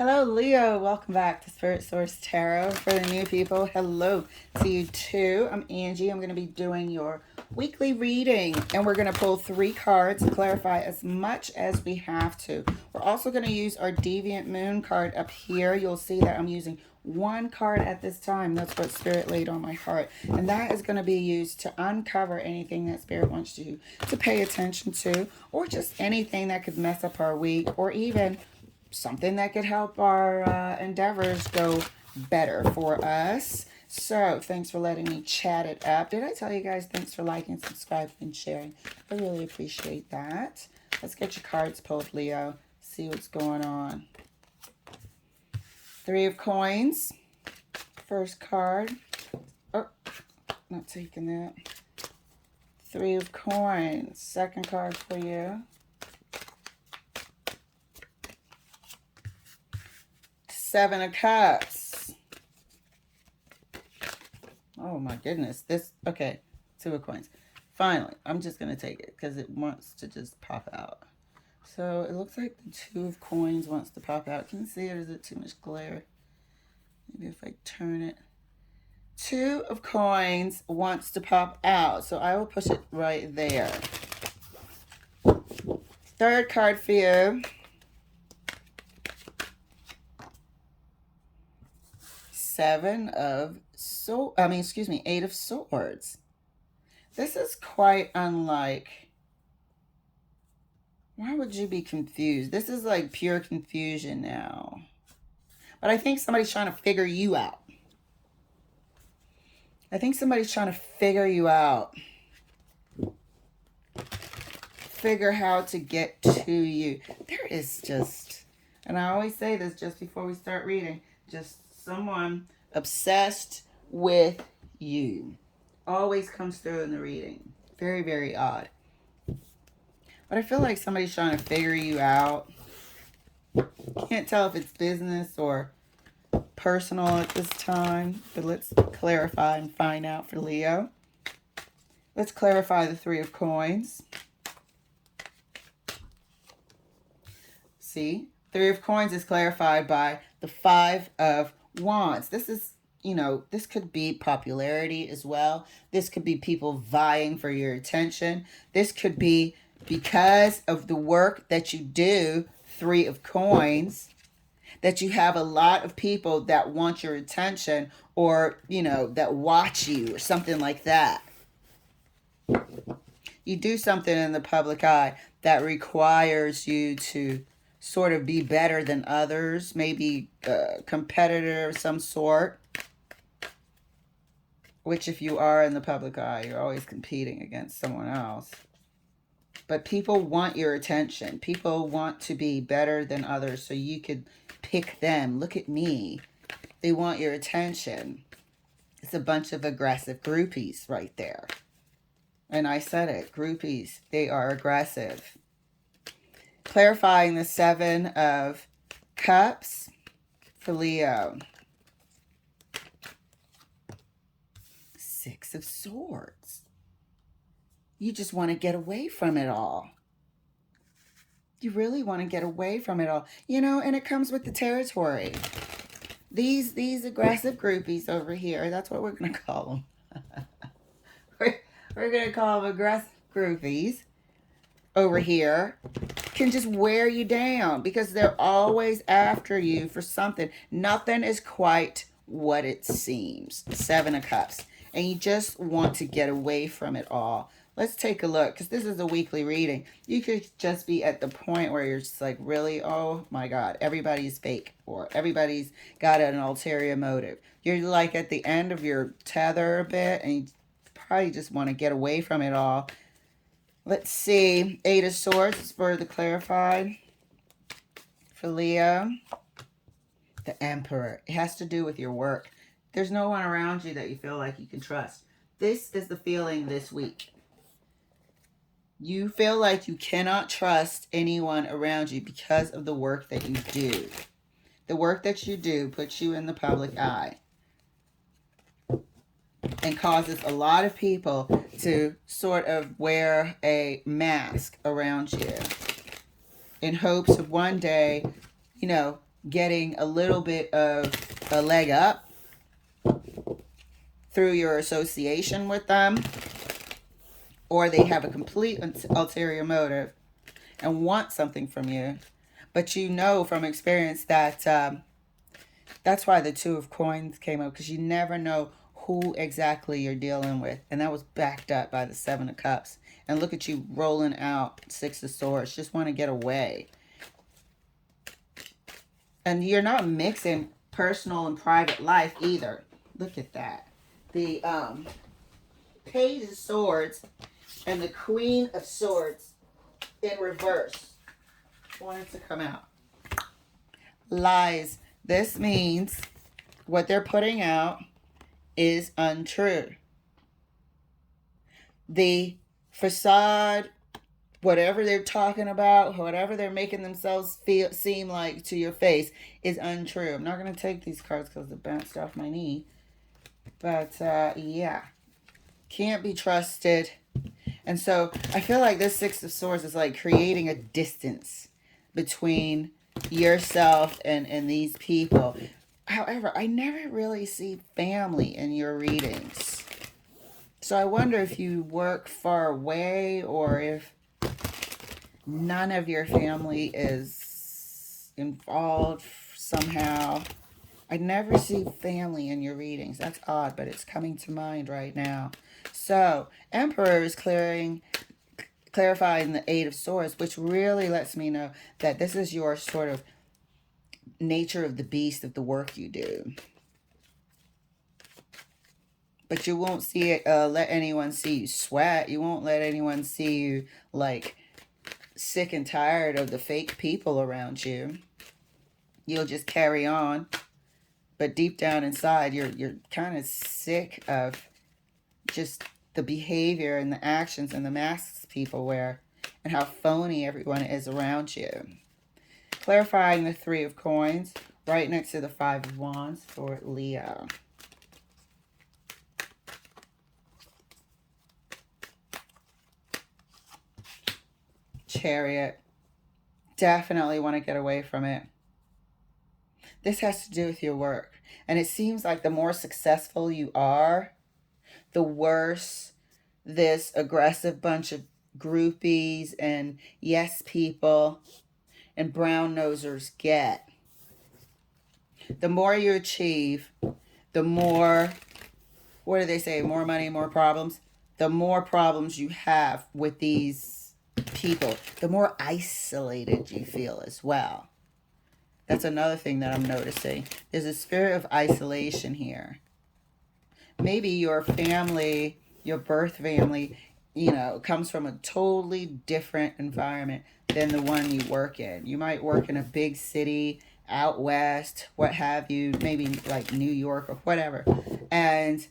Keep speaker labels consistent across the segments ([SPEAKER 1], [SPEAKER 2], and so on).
[SPEAKER 1] Hello, Leo. Welcome back to Spirit Source Tarot. For the new people, hello to you too. I'm Angie. I'm going to be doing your weekly reading, and we're going to pull 3 cards to clarify as much as we have to. We're also going to use our Deviant Moon card up here. You'll see that I'm using 1 card at this time. That's what Spirit laid on my heart. And that is going to be used to uncover anything that Spirit wants you to pay attention to, or just anything that could mess up our week, or even something that could help our endeavors go better for us. So thanks for letting me chat it up. Did I tell you guys thanks for liking, subscribing, and sharing? I really appreciate that. Let's get your cards pulled, Leo. See what's going on. 3 of Coins. First card. Oh, not taking that. 3 of Coins. Second card for you. 7 of Cups. Oh my goodness. Okay. 2 of Coins. Finally, I'm just going to take it because it wants to just pop out. So it looks like the 2 of Coins wants to pop out. Can you see it? Or is it too much glare? Maybe if I turn it. 2 of Coins wants to pop out. So I will push it right there. Third card for you. 8 of Swords. This is quite unlike. Why would you be confused? This is like pure confusion now. But I think somebody's trying to figure you out. I think somebody's trying to figure you out. Figure how to get to you. There is just, and I always say this just before we start reading, just someone obsessed with you. Always comes through in the reading. Very, very odd. But I feel like somebody's trying to figure you out. Can't tell if it's business or personal at this time. But let's clarify and find out for Leo. Let's clarify the 3 of Coins. See? 3 of Coins is clarified by the 5 of Wands. This is, this could be popularity as well. This could be people vying for your attention. This could be because of the work that you do, 3 of Coins, that you have a lot of people that want your attention, or, that watch you or something like that. You do something in the public eye that requires you to sort of be better than others, maybe a competitor of some sort, which if you are in the public eye, you're always competing against someone else. But people want your attention. People want to be better than others so you could pick them. Look at me. They want your attention. It's a bunch of aggressive groupies right there. And I said it, groupies, they are aggressive. Clarifying the 7 of Cups for Leo. 6 of Swords. You just want to get away from it all. You really want to get away from it all. And it comes with the territory. These aggressive groupies over here, that's what we're going to call them. we're going to call them aggressive groupies over here. Can just wear you down because they're always after you for something. Nothing is quite what it seems. 7 of Cups. And you just want to get away from it all. Let's take a look, because this is a weekly reading. You could just be at the point where you're just like, really? Oh my God, everybody's fake, or everybody's got an ulterior motive. You're like at the end of your tether a bit, and you probably just want to get away from it all. Let's see. 8 of Swords is further clarified for Leo. The Emperor. It has to do with your work. There's no one around you that you feel like you can trust. This is the feeling this week. You feel like you cannot trust anyone around you because of the work that you do. The work that you do puts you in the public eye and causes a lot of people to sort of wear a mask around you in hopes of one day, getting a little bit of a leg up through your association with them, or they have a complete ulterior motive and want something from you. But you know from experience that that's why the Two of Coins came up, because you never know who exactly you're dealing with. And that was backed up by the Seven of Cups. And look at you rolling out Six of Swords. Just want to get away. And you're not mixing personal and private life either. Look at that. The Page of Swords and the Queen of Swords in reverse wanted to come out. Lies. This means what they're putting out is untrue. The facade, whatever they're talking about, whatever they're making themselves seem like to your face, is untrue. I'm not going to take these cards because they bounced off my knee. But yeah, can't be trusted. And so I feel like this Six of Swords is like creating a distance between yourself and these people. However, I never really see family in your readings. So I wonder if you work far away or if none of your family is involved somehow. I never see family in your readings. That's odd, but it's coming to mind right now. So, Emperor is clarifying the Eight of Swords, which really lets me know that this is your sort of nature of the beast of the work you do. But you won't see it, let anyone see you sweat. You won't let anyone see you, like, sick and tired of the fake people around you. You'll just carry on. But deep down inside, you're kind of sick of just the behavior and the actions and the masks people wear and how phony everyone is around you. Clarifying the Three of Coins right next to the Five of Wands for Leo. Chariot. Definitely want to get away from it. This has to do with your work. And it seems like the more successful you are, the worse this aggressive bunch of groupies and yes people and brown nosers get. The more you achieve, the more, what do they say, more money, more problems? The more problems you have with these people, the more isolated you feel as well. That's another thing that I'm noticing. There's a spirit of isolation here. Maybe your family, your birth family, comes from a totally different environment than the one you work in. You might work in a big city out west, what have you, maybe like New York or whatever. And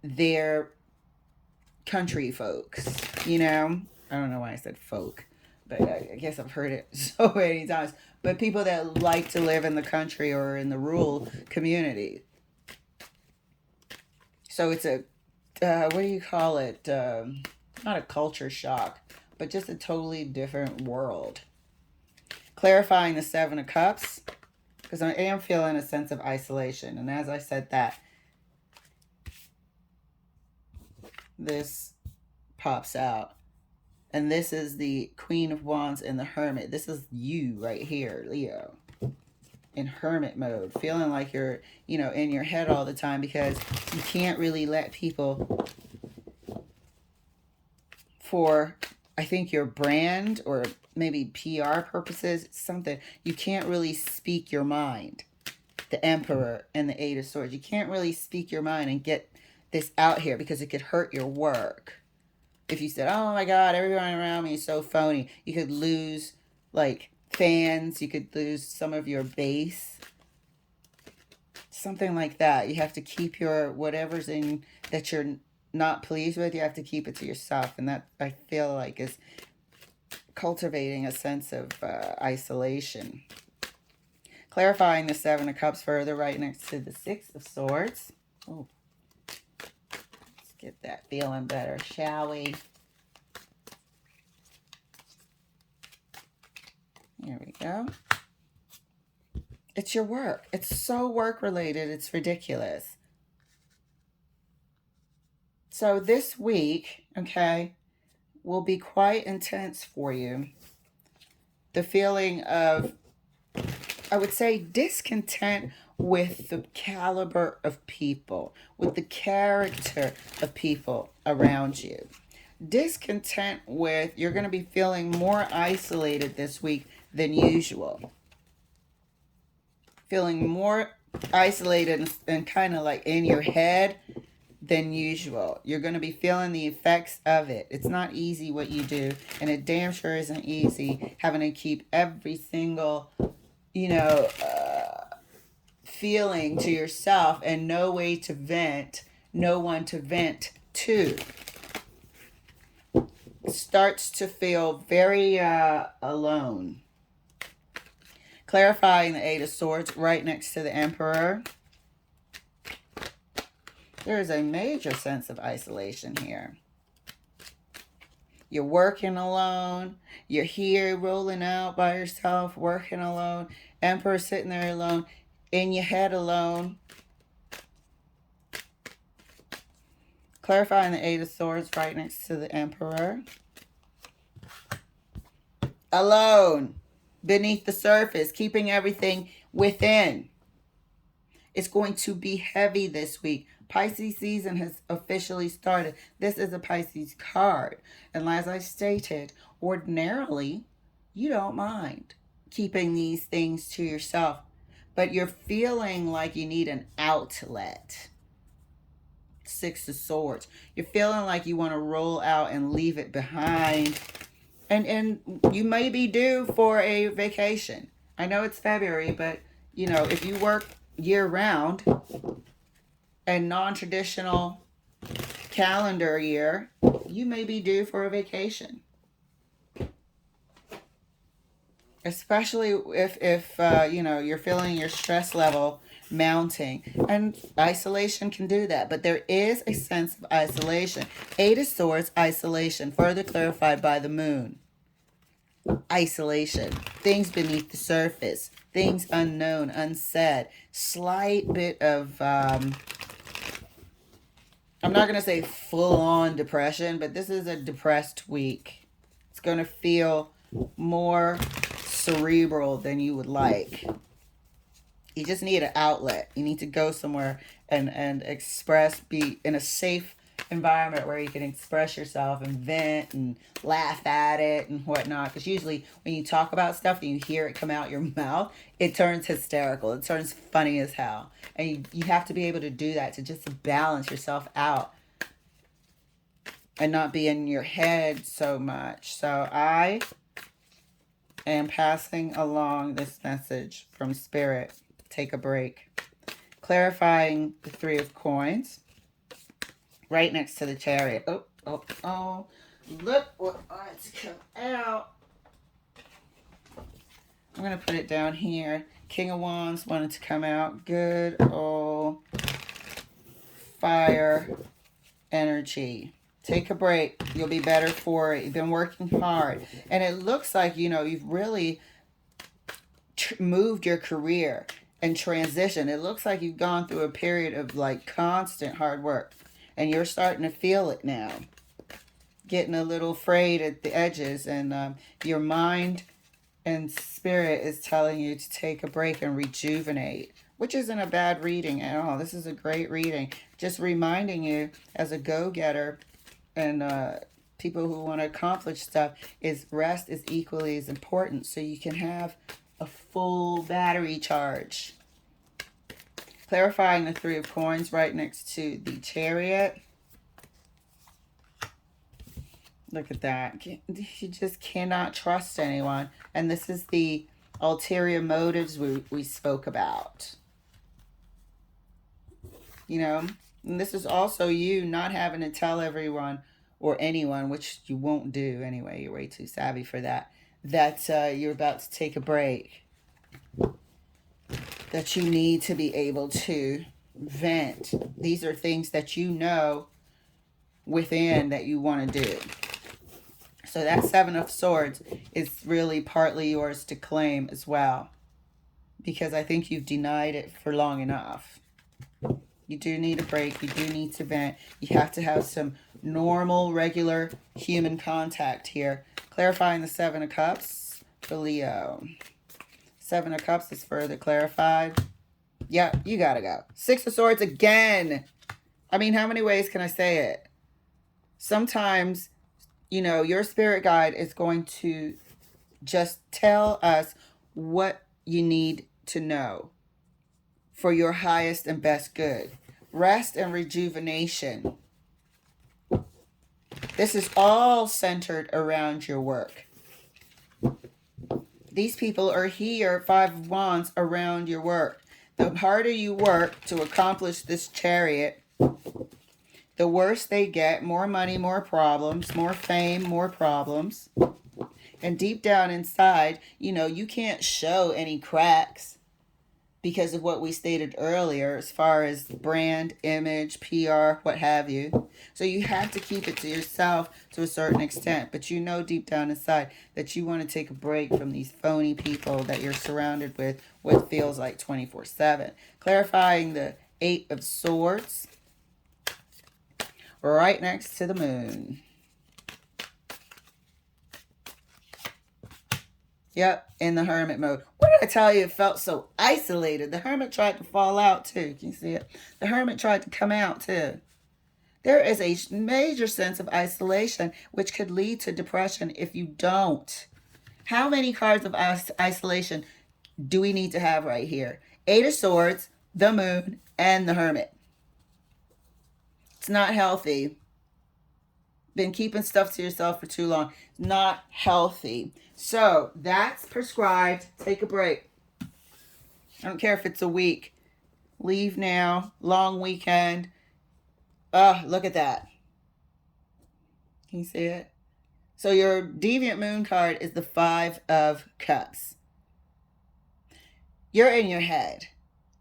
[SPEAKER 1] they're country folks, I don't know why I said folk, but I guess I've heard it so many times. But people that like to live in the country or in the rural community. So it's a, what do you call it? Not a culture shock, but just a totally different world. Clarifying the Seven of Cups, because I am feeling a sense of isolation. And as I said that, this pops out. And this is the Queen of Wands and the Hermit. This is you right here, Leo. In hermit mode. Feeling like you're, in your head all the time because you can't really let people, for, I think, your brand or maybe PR purposes, something, you can't really speak your mind. The Emperor and the Eight of Swords. You can't really speak your mind and get this out here because it could hurt your work. If you said, oh my God, everyone around me is so phony, you could lose, like, fans. You could lose some of your base. Something like that. You have to keep your, whatever's in that you're not pleased with, you have to keep it to yourself. And that, I feel like, is cultivating a sense of isolation. Clarifying the Seven of Cups further right next to the Six of Swords. Oh. Get that feeling better, shall we? There we go. It's your work. It's so work related. It's ridiculous. So this week, okay, will be quite intense for you. The feeling of, I would say, discontent with the caliber of people, with the character of people around you. Discontent with, you're going to be feeling more isolated this week than usual. Feeling more isolated and kind of like in your head than usual. You're going to be feeling the effects of it. It's not easy what you do, and it damn sure isn't easy having to keep every single, you know, feeling to yourself and no way to vent, no one to vent to. Starts to feel very alone. Clarifying the Eight of Swords right next to the Emperor. There is a major sense of isolation here. You're working alone. You're here rolling out by yourself, working alone. Emperor sitting there alone. In your head alone. Clarifying the Eight of Swords right next to the Emperor. Alone. Beneath the surface. Keeping everything within. It's going to be heavy this week. Pisces season has officially started. This is a Pisces card. And as I stated, ordinarily, you don't mind keeping these things to yourself. But you're feeling like you need an outlet. Six of Swords. You're feeling like you want to roll out and leave it behind. And you may be due for a vacation. I know it's February, but, you know, if you work year-round and non-traditional calendar year, you may be due for a vacation. Especially if you know, you're feeling your stress level mounting. And isolation can do that. But there is a sense of isolation. Eight of Swords, isolation. Further clarified by the moon. Isolation. Things beneath the surface. Things unknown, unsaid. Slight bit of, I'm not going to say full-on depression, but this is a depressed week. It's going to feel more cerebral than you would like. You just need an outlet. You need to go somewhere and express, be in a safe environment where you can express yourself and vent and laugh at it and whatnot. Because usually when you talk about stuff and you hear it come out your mouth, it turns hysterical. It turns funny as hell. And you have to be able to do that to just balance yourself out and not be in your head so much. So I am passing along this message from Spirit. Take a break. Clarifying the Three of Coins. Right next to the Chariot. Oh. Look what wants to come out. I'm going to put it down here. King of Wands wanted to come out. Good old fire energy. Take a break. You'll be better for it. You've been working hard. And it looks like, you know, you've really moved your career and transition. It looks like you've gone through a period of like constant hard work. And you're starting to feel it now. Getting a little frayed at the edges. And your mind and spirit is telling you to take a break and rejuvenate. Which isn't a bad reading at all. This is a great reading. Just reminding you as a go-getter and people who want to accomplish stuff is rest is equally as important. So you can have a full battery charge. Clarifying the Three of Coins right next to the Chariot. Look at that. You just cannot trust anyone. And this is the ulterior motives we spoke about. You know, and this is also you not having to tell everyone or anyone, which you won't do anyway. You're way too savvy for that. That you're about to take a break. That you need to be able to vent. These are things that you know within that you want to do. So that Seven of Swords is really partly yours to claim as well. because I think you've denied it for long enough. You do need a break. You do need to vent. You have to have some normal, regular human contact here. Clarifying the Seven of Cups for Leo. Seven of Cups is further clarified. Yeah, you gotta go. Six of Swords again. I mean, how many ways can I say it? Sometimes, you know, your spirit guide is going to just tell us what you need to know for your highest and best good. Rest and rejuvenation. This is all centered around your work. These people are here, Five of Wands, around your work. The harder you work to accomplish this Chariot, the worse they get. More money, more problems, more fame, more problems. And deep down inside, you know, you can't show any cracks because of what we stated earlier as far as brand, image, PR, what have you. So you have to keep it to yourself to a certain extent. But you know deep down inside that you want to take a break from these phony people that you're surrounded with what feels like 24/7. Clarifying the Eight of Swords right next to the moon. Yep, in the hermit mode. What did I tell you? It felt so isolated. The hermit tried to fall out too. Can you see it? The hermit tried to come out too. There is a major sense of isolation, which could lead to depression if you don't. How many cards of isolation do we need to have right here? Eight of Swords, the moon, and the hermit. It's not healthy. Been keeping stuff to yourself for too long. Not healthy. So that's prescribed. Take a break. I don't care if it's a week. Leave now. Long weekend. Oh, look at that. Can you see it? So your Deviant Moon card is the Five of Cups. You're in your head.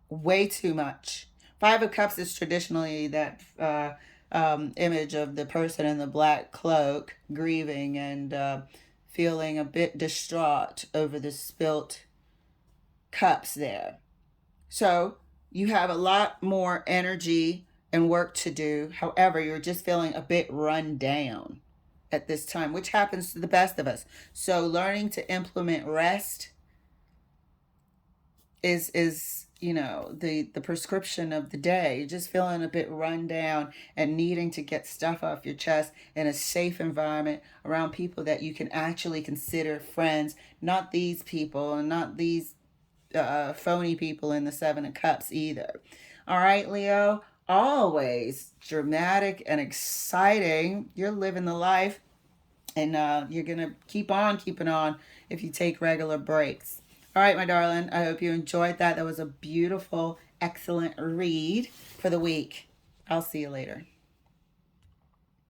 [SPEAKER 1] Way too much. Five of Cups is traditionally that image of the person in the black cloak grieving and feeling a bit distraught over the spilt cups there. So you have a lot more energy and work to do. However, you're just feeling a bit run down at this time, which happens to the best of us. So learning to implement rest is you know, the prescription of the day. You're just feeling a bit run down and needing to get stuff off your chest in a safe environment around people that you can actually consider friends, not these people and not these phony people in the Seven of Cups either. All right, Leo, always dramatic and exciting. You're living the life, and you're going to keep on keeping on if you take regular breaks. All right, my darling, I hope you enjoyed that. That was a beautiful, excellent read for the week. I'll see you later.